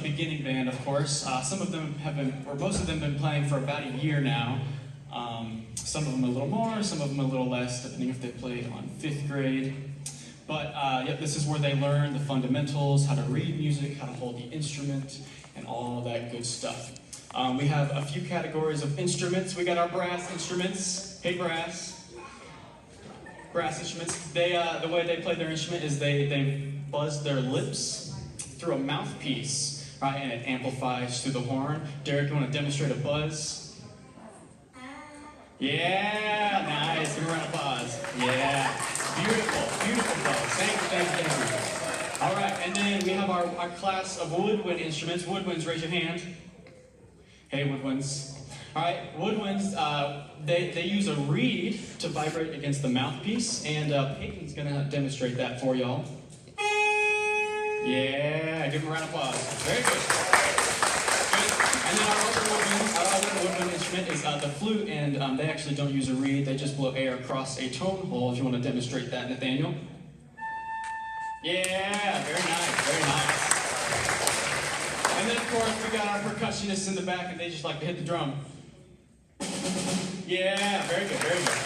beginning band, of course. Some of them have been, or most of them have been playing for about a year now. Some of them a little more, some of them a little less, depending if they played on 5th grade. But yep, this is where they learn the fundamentals, how to read music, how to hold the instrument, and all that good stuff. We have a few categories of instruments. We got our brass instruments. Hey, brass. Brass instruments. They, the way they play their instrument is they buzz their lips through a mouthpiece, right, and it amplifies through the horn. Derek, you want to demonstrate a buzz? Yeah, nice. Give me a round of applause. Yeah, beautiful, beautiful buzz. Thank you. All right, and then we have our class of woodwind instruments. Woodwinds, raise your hand. Hey, woodwinds. All right, woodwinds, they use a reed to vibrate against the mouthpiece, and Peyton's going to demonstrate that for y'all. Yeah, give him a round of applause. Very good. And then our other woodwind instrument is the flute, and they actually don't use a reed. They just blow air across a tone hole. If you want to demonstrate that, Nathaniel. Yeah, very nice, very nice. And then, of course, we got our percussionists in the back, and they just like to hit the drum. Yeah, very good, very good.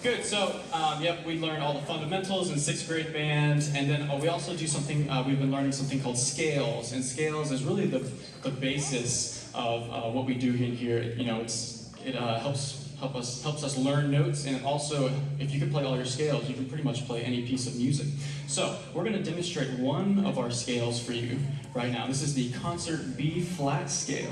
Good, so, yep, we learned all the fundamentals in 6th grade band, and then we also do something, we've been learning something called scales, and scales is really the basis of what we do in here. You know, it helps us learn notes, and also, if you can play all your scales, you can pretty much play any piece of music. So, we're going to demonstrate one of our scales for you right now. This is the concert B flat scale.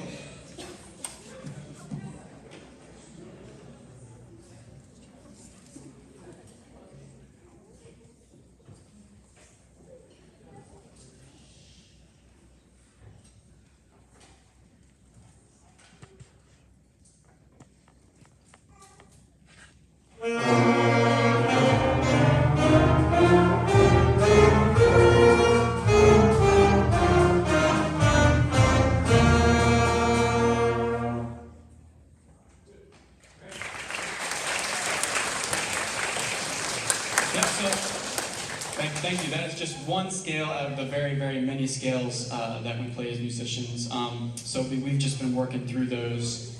Thank you. That is just one scale out of the very, very many scales that we play as musicians. So we've just been working through those.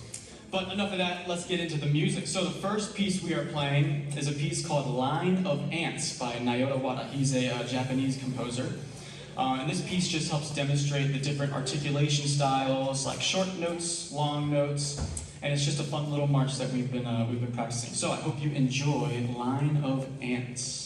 But enough of that, let's get into the music. So the first piece we are playing is a piece called Line of Ants by Naoto Wada. He's a Japanese composer. And this piece just helps demonstrate the different articulation styles, like short notes, long notes, and it's just a fun little march that we've been practicing. So I hope you enjoy Line of Ants.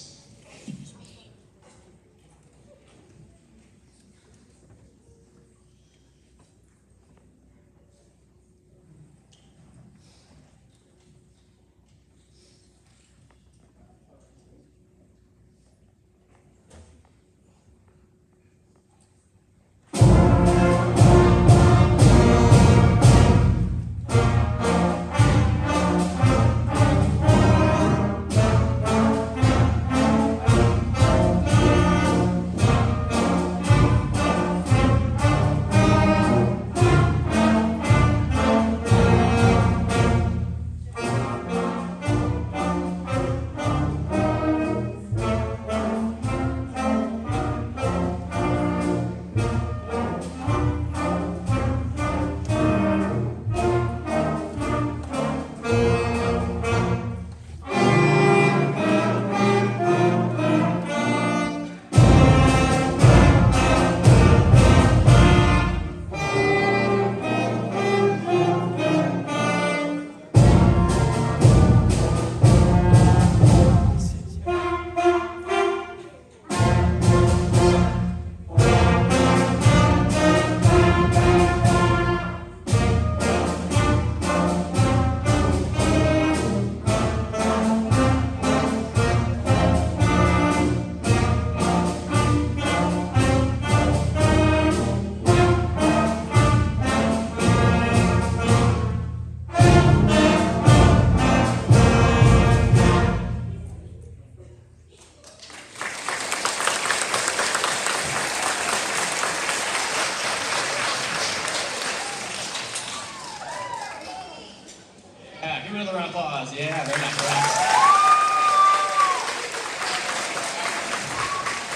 Give me another round of applause. Yeah, very nice. Very nice.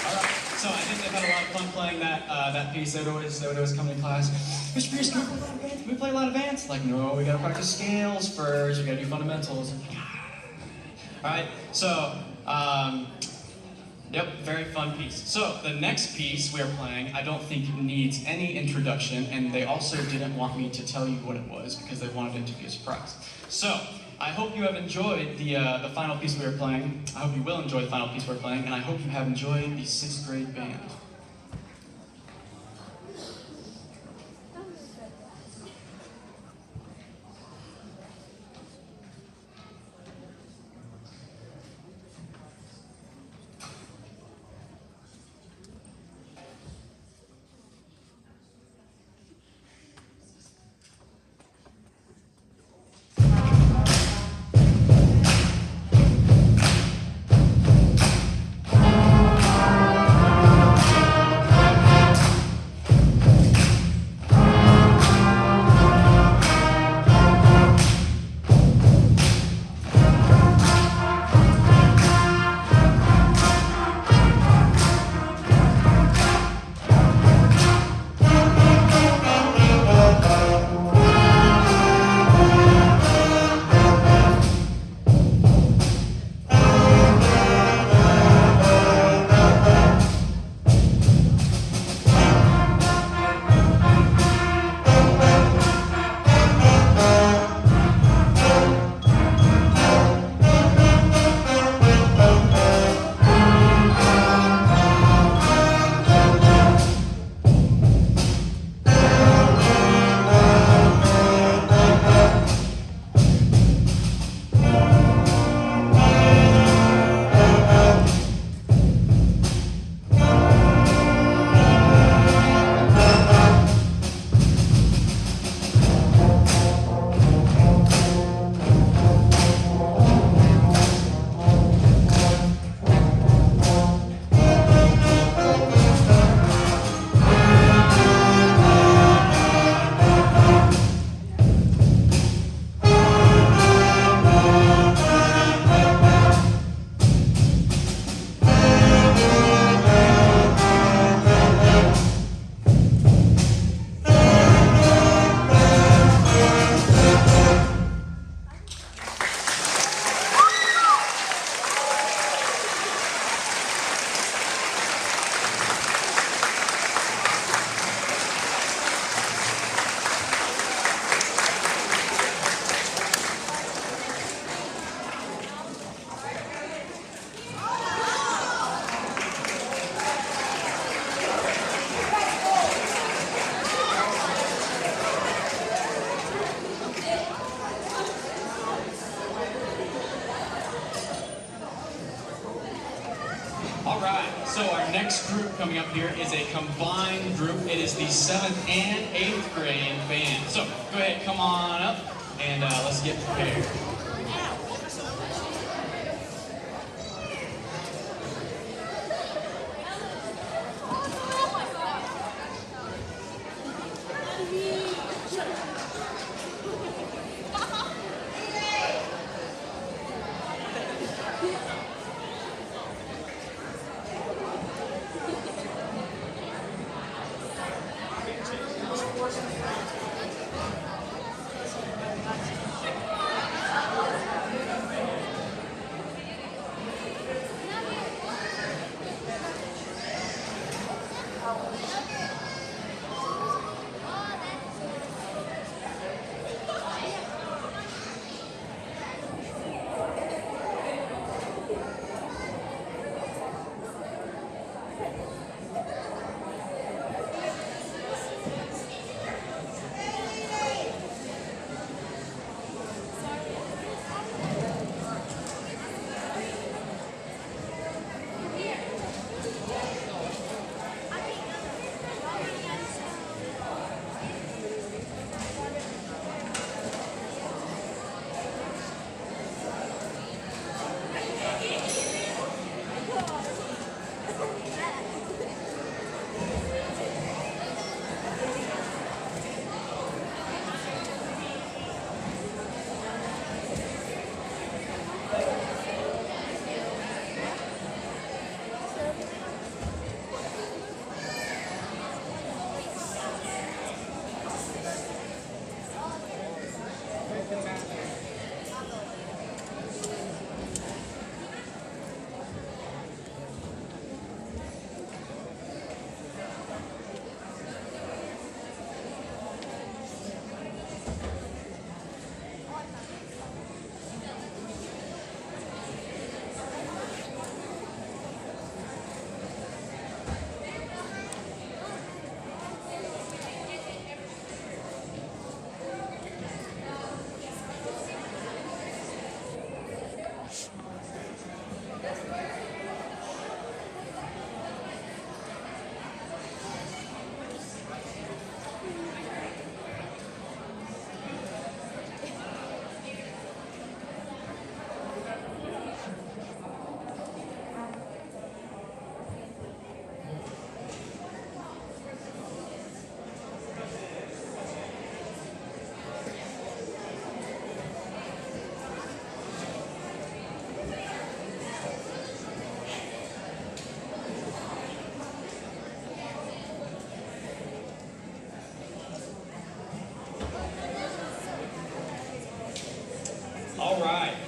All right, so I think they've had a lot fun playing that piece. They would always come to class. Mr. Pierce, can we play a lot of bands? Like, no, we gotta practice scales first. We gotta do fundamentals. All right, so yep, very fun piece. So the next piece we are playing, I don't think needs any introduction, and they also didn't want me to tell you what it was because they wanted it to be a surprise. So I hope you have enjoyed the final piece we are playing. I hope you will enjoy the final piece we're playing, and I hope you have enjoyed the 6th grade band. All right, so our next group coming up here is a combined group. It is the 7th and 8th grade band. So go ahead, come on up, and let's get prepared.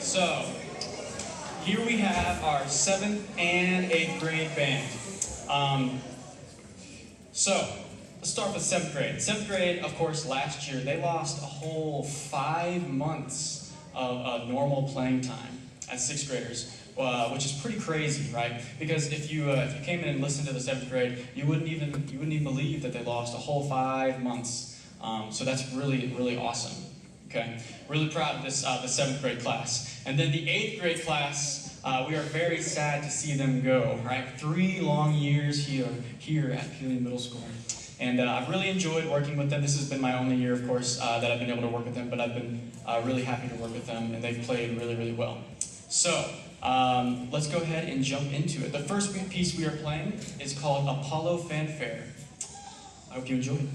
So, here we have our 7th and 8th grade band. So, let's start with 7th grade. 7th grade, of course, last year, they lost a whole 5 months of normal playing time as 6th graders, which is pretty crazy, right? Because if you came in and listened to the 7th grade, you wouldn't even believe that they lost a whole 5 months. So that's really, really awesome. Okay, really proud of this the 7th grade class. And then the 8th grade class, we are very sad to see them go, right? 3 long years here at Pelion Middle School. And I've really enjoyed working with them. This has been my only year, of course, that I've been able to work with them, but I've been really happy to work with them, and they've played really, really well. So, let's go ahead and jump into it. The first piece we are playing is called Apollo Fanfare. I hope you enjoy it.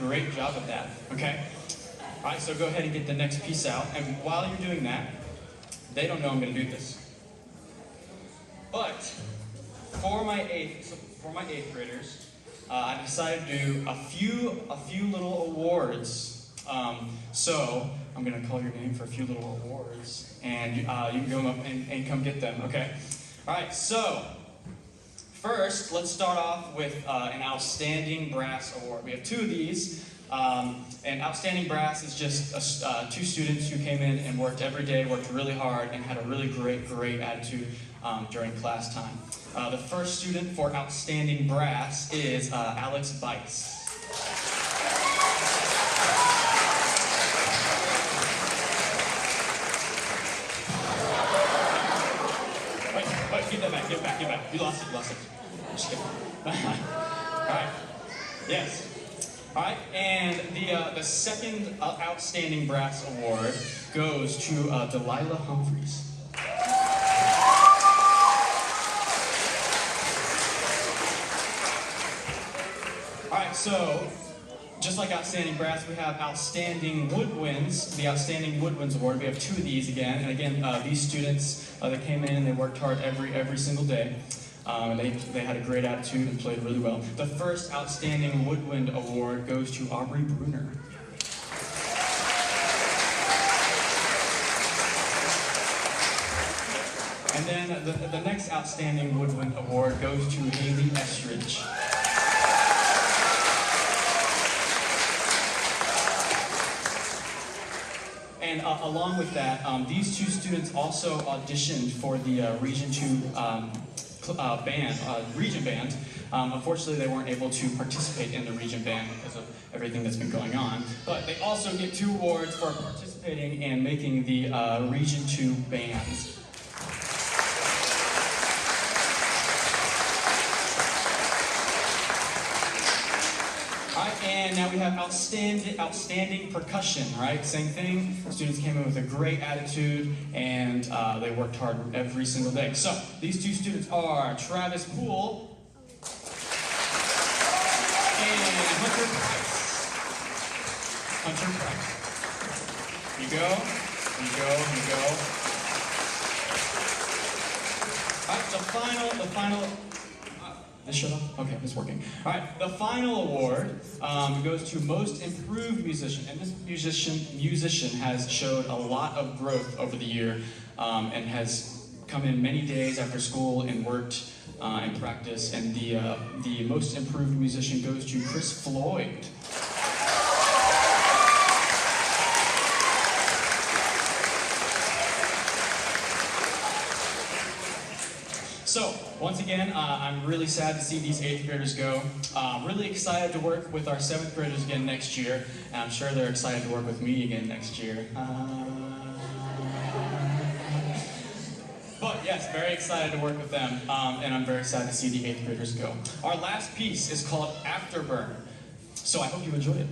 Great job of that, okay? All right, so go ahead and get the next piece out. And while you're doing that, they don't know I'm going to do this. But for my eighth graders, I decided to do a few little awards. So I'm gonna call your name for a few little awards, and you can go up and come get them. Okay. All right. So first, let's start off with an outstanding brass award. We have two of these. And outstanding brass is just two students who came in and worked every day, worked really hard, and had a really great attitude during class time. The first student for outstanding brass is Alex Bice. Wait, give that back, give it back. You lost it. Just kidding. All right. Yes. All right, and the second outstanding brass award goes to Delilah Humphreys. All right, so just like outstanding brass, we have outstanding woodwinds. The outstanding woodwinds award. We have two of these again, and again, these students that came in and they worked hard every single day. They had a great attitude and played really well. The first Outstanding Woodwind Award goes to Aubrey Bruner. And then the next Outstanding Woodwind Award goes to Haley Estridge. And along with that, these two students also auditioned for the Region 2 region band. Unfortunately, they weren't able to participate in the region band because of everything that's been going on. But they also get 2 awards for participating and making the Region 2 bands. Alright, and now we have outstanding percussion, right? Same thing. The students came in with a great attitude and they worked hard every single day. So, these two students are Travis Poole and Hunter Price. You go. Alright, the final this shut off? Okay, it's working. All right, the final award goes to Most Improved Musician, and this musician has showed a lot of growth over the year and has come in many days after school and worked and practiced. And the Most Improved Musician goes to Chris Floyd. So, once again, I'm really sad to see these 8th graders go. Really excited to work with our 7th graders again next year, and I'm sure they're excited to work with me again next year. But yes, very excited to work with them, and I'm very excited to see the 8th graders go. Our last piece is called Afterburn, so I hope you enjoy it.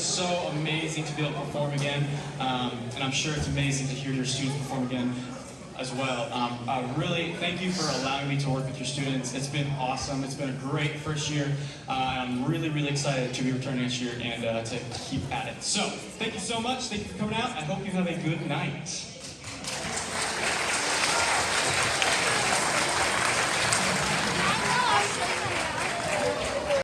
so amazing to be able to perform again, and I'm sure it's amazing to hear your students perform again as well. Really, thank you for allowing me to work with your students. It's been awesome. It's been a great first year. I'm really, really excited to be returning next year and to keep at it. So, thank you so much. Thank you for coming out. I hope you have a good night.